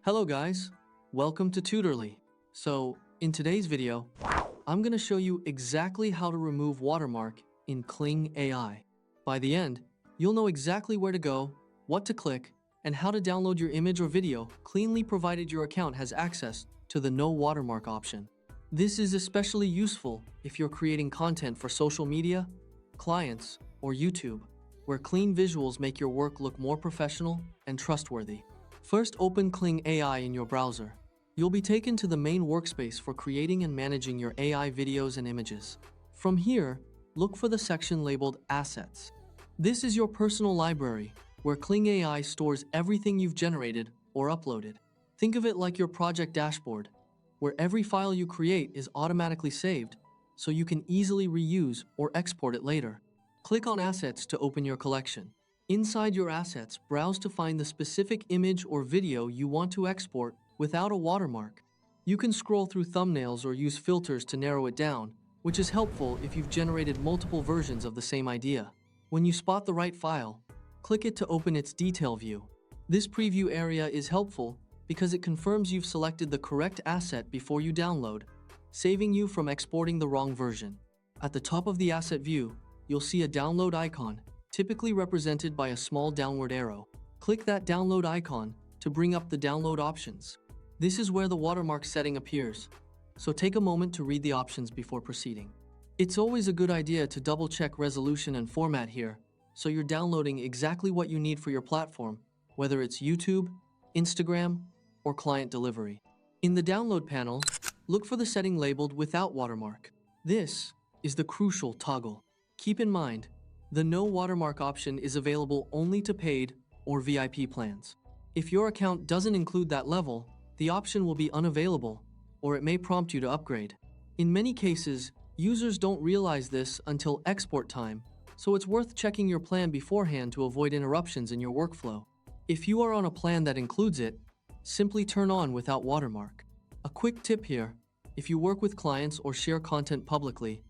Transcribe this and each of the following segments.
Hello guys, welcome to Tutorly. So, in today's video, I'm going to show you exactly how to remove watermark in Kling AI. By the end, you'll know exactly where to go, what to click, and how to download your image or video cleanly provided your account has access to the no watermark option. This is especially useful if you're creating content for social media, clients, or YouTube, where clean visuals make your work look more professional and trustworthy. First, open Kling AI in your browser. You'll be taken to the main workspace for creating and managing your AI videos and images. From here, look for the section labeled Assets. This is your personal library, where Kling AI stores everything you've generated or uploaded. Think of it like your project dashboard, where every file you create is automatically saved, so you can easily reuse or export it later. Click on Assets to open your collection. Inside your assets, browse to find the specific image or video you want to export without a watermark. You can scroll through thumbnails or use filters to narrow it down, which is helpful if you've generated multiple versions of the same idea. When you spot the right file, click it to open its detail view. This preview area is helpful because it confirms you've selected the correct asset before you download, saving you from exporting the wrong version. At the top of the asset view, you'll see a download icon, typically represented by a small downward arrow. Click that download icon to bring up the download options. This is where the watermark setting appears, so take a moment to read the options before proceeding. It's always a good idea to double-check resolution and format here, so you're downloading exactly what you need for your platform, whether it's YouTube, Instagram, or client delivery. In the download panel, look for the setting labeled Without Watermark. This is the crucial toggle. Keep in mind, the no watermark option is available only to paid or VIP plans. If your account doesn't include that level, the option will be unavailable, or it may prompt you to upgrade. In many cases, users don't realize this until export time, so it's worth checking your plan beforehand to avoid interruptions in your workflow. If you are on a plan that includes it, simply turn on Without Watermark. A quick tip here: if you work with clients or share content publicly,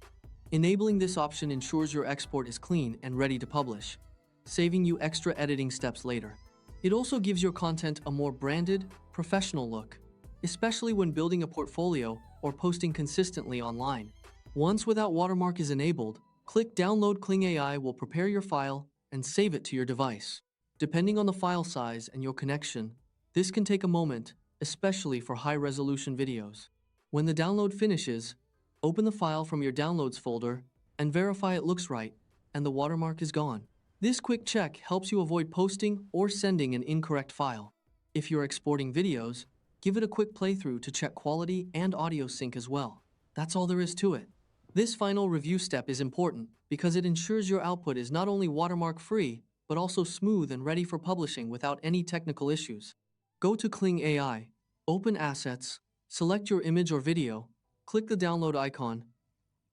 enabling this option ensures your export is clean and ready to publish, saving you extra editing steps later. It also gives your content a more branded, professional look, especially when building a portfolio or posting consistently online. Once Without Watermark is enabled, click Download. Kling AI will prepare your file and save it to your device. Depending on the file size and your connection, this can take a moment, especially for high-resolution videos. When the download finishes, open the file from your Downloads folder and verify it looks right and the watermark is gone. This quick check helps you avoid posting or sending an incorrect file. If you're exporting videos, give it a quick playthrough to check quality and audio sync as well. That's all there is to it. This final review step is important because it ensures your output is not only watermark-free, but also smooth and ready for publishing without any technical issues. Go to Kling AI, open Assets, select your image or video, click the download icon,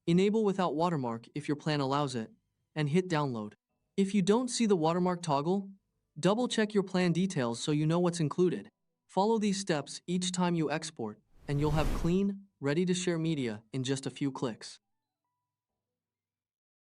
enable Without Watermark if your plan allows it, and hit download. If you don't see the watermark toggle, double-check your plan details so you know what's included. Follow these steps each time you export, and you'll have clean, ready-to-share media in just a few clicks.